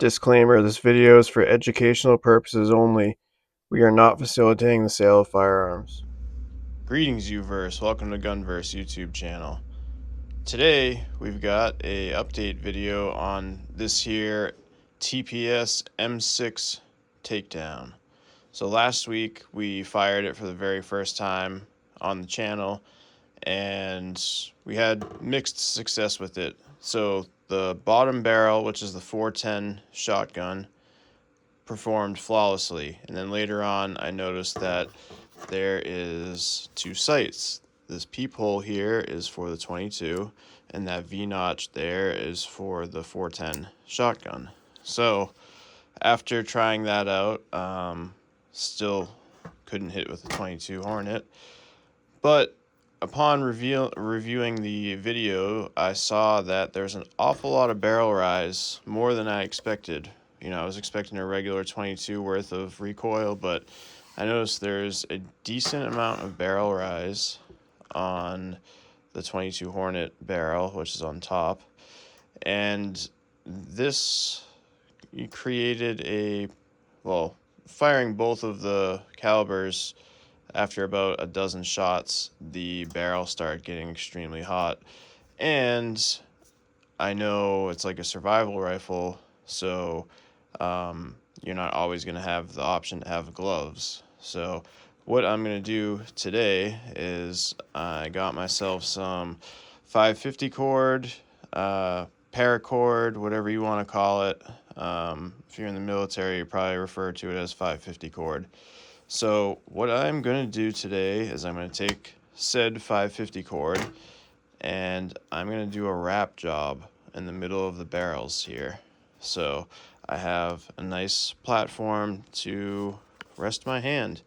Disclaimer: this video is for educational purposes only. We are not facilitating the sale of firearms. Greetings, Uverse. Welcome to Gunverse YouTube channel. Today we've got a update video on this here TPS M6 takedown. So last week we fired it for the very first time on the channel and we had mixed success with it. So the bottom barrel, which is the 410 shotgun, performed flawlessly, and then later on I noticed that there is two sights. This peephole here is for the 22 and that V-notch there is for the 410 shotgun. So after trying that out, still couldn't hit with the 22 Hornet, but upon reviewing the video, I saw that there's an awful lot of barrel rise, more than I expected. I was expecting a regular 22 worth of recoil, but I noticed there's a decent amount of barrel rise on the 22 Hornet barrel, which is on top. And this created firing both of the calibers, after about a dozen shots, the barrel started getting extremely hot. And I know it's like a survival rifle, so you're not always going to have the option to have gloves. So what I'm going to do today is I got myself some 550 cord, paracord, whatever you want to call it. If you're in the military, you probably refer to it as 550 cord. So what I'm going to do today is I'm going to take said 550 cord and I'm going to do a wrap job in the middle of the barrels here. So I have a nice platform to rest my hand.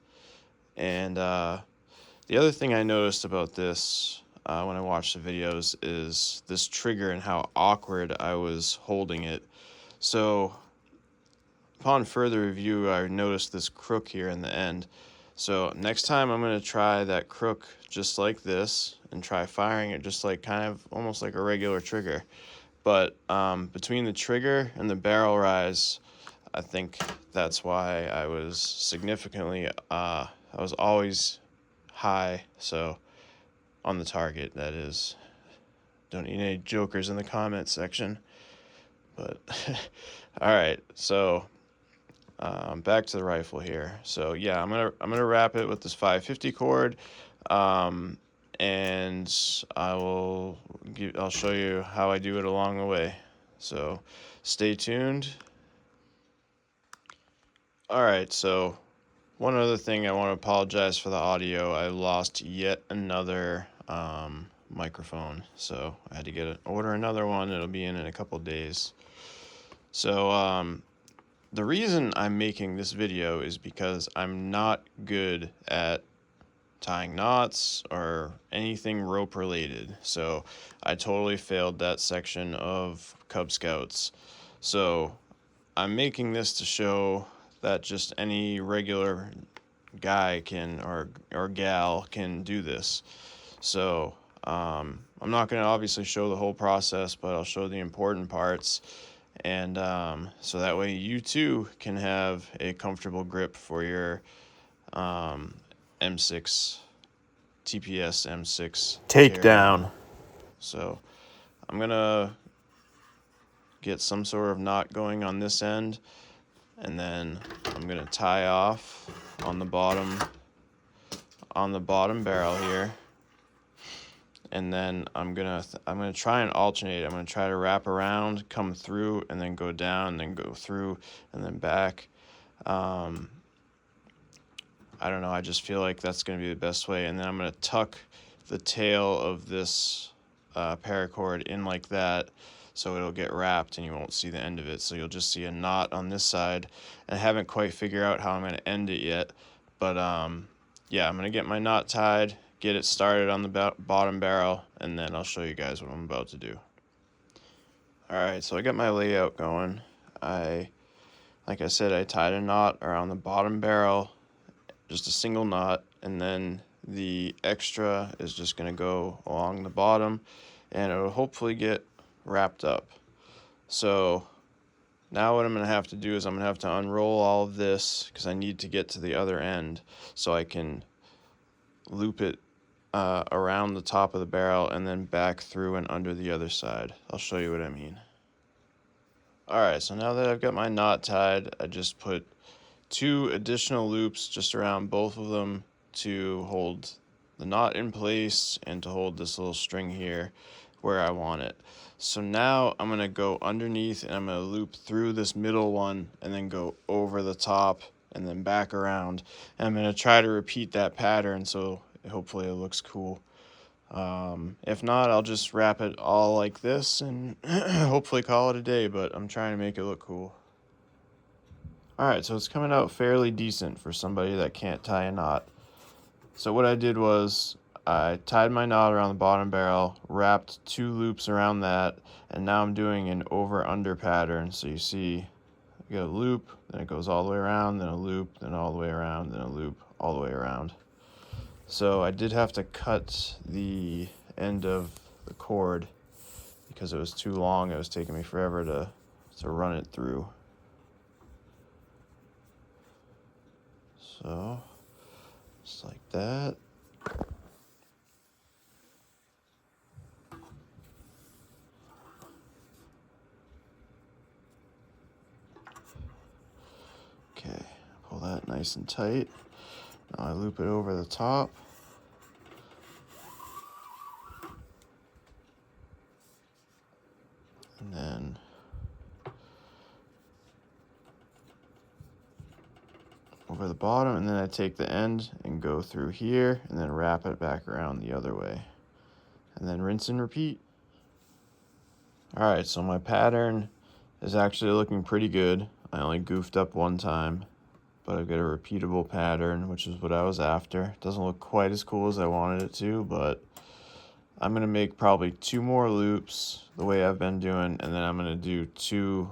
And the other thing I noticed about this when I watched the videos is this trigger and how awkward I was holding it. So upon further review, I noticed this crook here in the end. So next time I'm going to try that crook just like this and try firing it just like kind of almost like a regular trigger. But between the trigger and the barrel rise, I think that's why I was significantly, I was always high, so on the target, that is. Don't need any jokers in the comment section. But all right, so back to the rifle here. So yeah, I'm gonna wrap it with this 550 cord, and I'll show you how I do it along the way. So stay tuned. All right, so one other thing, I want to apologize for the audio. I lost yet another microphone, so I had to order another one. It'll be in a couple days. So the reason I'm making this video is because I'm not good at tying knots or anything rope related. So I totally failed that section of Cub Scouts. So I'm making this to show that just any regular guy can or gal can do this. So I'm not going to obviously show the whole process, but I'll show the important parts. And so that way you too can have a comfortable grip for your M6, TPS M6 Takedown. So I'm gonna get some sort of knot going on this end, and then I'm gonna tie off on the bottom barrel here. And then I'm gonna try and alternate. I'm gonna try to wrap around, come through, and then go down, and then go through, and then back. I don't know. I just feel like that's gonna be the best way. And then I'm gonna tuck the tail of this paracord in like that, so it'll get wrapped and you won't see the end of it. So you'll just see a knot on this side. And I haven't quite figured out how I'm gonna end it yet, but yeah, I'm gonna get my knot tied, get it started on the bottom barrel, and then I'll show you guys what I'm about to do. Alright, so I got my layout going. Like I said, I tied a knot around the bottom barrel, just a single knot, and then the extra is just going to go along the bottom, and it will hopefully get wrapped up. So Now what I'm going to have to do is I'm going to have to unroll all of this because I need to get to the other end so I can loop it around the top of the barrel and then back through and under the other side. I'll show you what I mean. Alright, so now that I've got my knot tied, I just put 2 additional loops just around both of them to hold the knot in place and to hold this little string here where I want it. So now I'm going to go underneath and I'm going to loop through this middle one and then go over the top and then back around. And I'm going to try to repeat that pattern so hopefully it looks cool. If not, I'll just wrap it all like this and hopefully call it a day, but I'm trying to make it look cool. Alright, so it's coming out fairly decent for somebody that can't tie a knot. So what I did was I tied my knot around the bottom barrel, wrapped 2 loops around that, and now I'm doing an over-under pattern. So you see, I get a loop, then it goes all the way around, then a loop, then all the way around, then a loop, all the way around. So I did have to cut the end of the cord because it was too long. It was taking me forever to run it through. So, just like that. Okay, pull that nice and tight. Now I loop it over the top. And then over the bottom, and then I take the end and go through here and then wrap it back around the other way. And then rinse and repeat. Alright, so my pattern is actually looking pretty good. I only goofed up one time, but I've got a repeatable pattern, which is what I was after. It doesn't look quite as cool as I wanted it to, but I'm going to make probably 2 more loops the way I've been doing, and then I'm going to do 2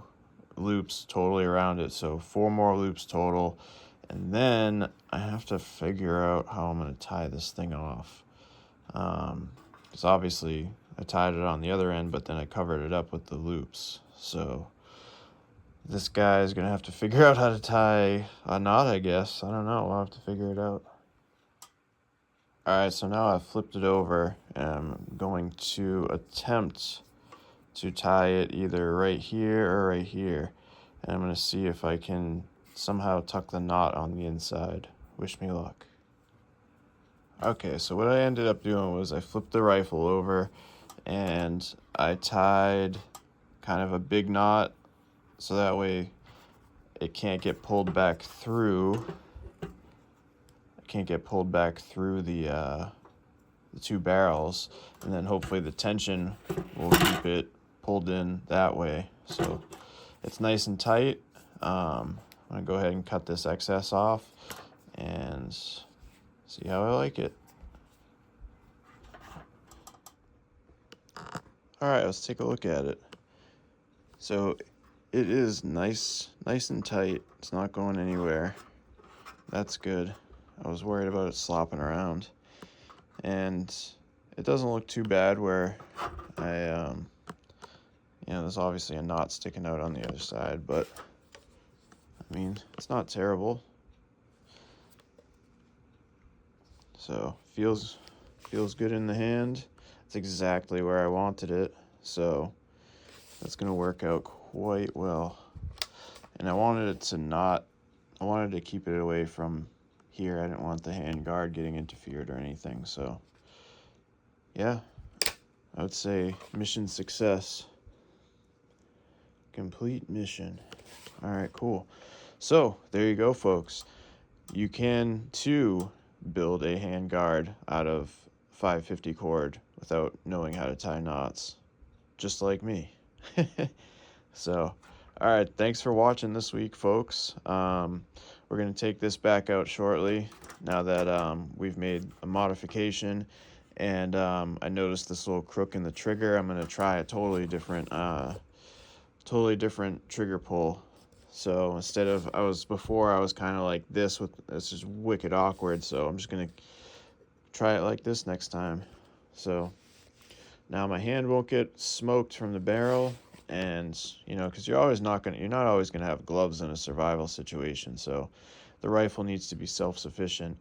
loops totally around it, so 4 more loops total. And then I have to figure out how I'm going to tie this thing off. Because obviously I tied it on the other end, but then I covered it up with the loops. So this guy is going to have to figure out how to tie a knot, I guess. I don't know. I'll have to figure it out. Alright, so now I've flipped it over, and I'm going to attempt to tie it either right here or right here. And I'm going to see if I can somehow tuck the knot on the inside. Wish me luck. Okay, so what I ended up doing was I flipped the rifle over and I tied kind of a big knot so that way it can't get pulled back through. It can't get pulled back through the 2 barrels, and then hopefully the tension will keep it pulled in that way. So it's nice and tight. I'm going to go ahead and cut this excess off and see how I like it. Alright, let's take a look at it. So it is nice and tight. It's not going anywhere. That's good. I was worried about it slopping around. And it doesn't look too bad where there's obviously a knot sticking out on the other side, but I mean, it's not terrible. So feels good in the hand. It's exactly where I wanted it, so that's gonna work out quite well. And I wanted to keep it away from here. I didn't want the hand guard getting interfered or anything, so yeah, I would say mission success. Complete mission. All right, cool. So there you go, folks. You can too build a hand guard out of 550 cord without knowing how to tie knots, just like me. So, all right, thanks for watching this week, folks. We're going to take this back out shortly now that we've made a modification, and I noticed this little crook in the trigger. I'm going to try a totally different trigger pull. So instead of, I was kind of like this, it's just wicked awkward, so I'm just going to try it like this next time. So now my hand won't get smoked from the barrel, And because you're not always gonna have gloves in a survival situation, so the rifle needs to be self-sufficient.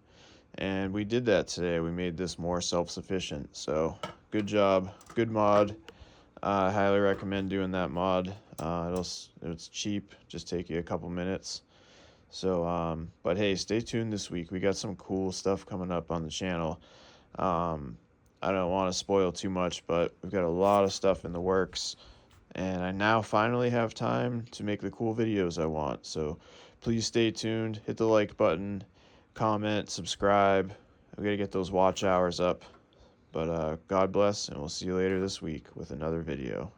And we did that today. We made this more self-sufficient. So good job, good mod. I highly recommend doing that mod. It's cheap, just take you a couple minutes. So, but hey, stay tuned this week. We got some cool stuff coming up on the channel. Um, I don't want to spoil too much, but we've got a lot of stuff in the works, and I now finally have time to make the cool videos I want. So please stay tuned, hit the like button, comment, subscribe. We got to get those watch hours up. But God bless, and we'll see you later this week with another video.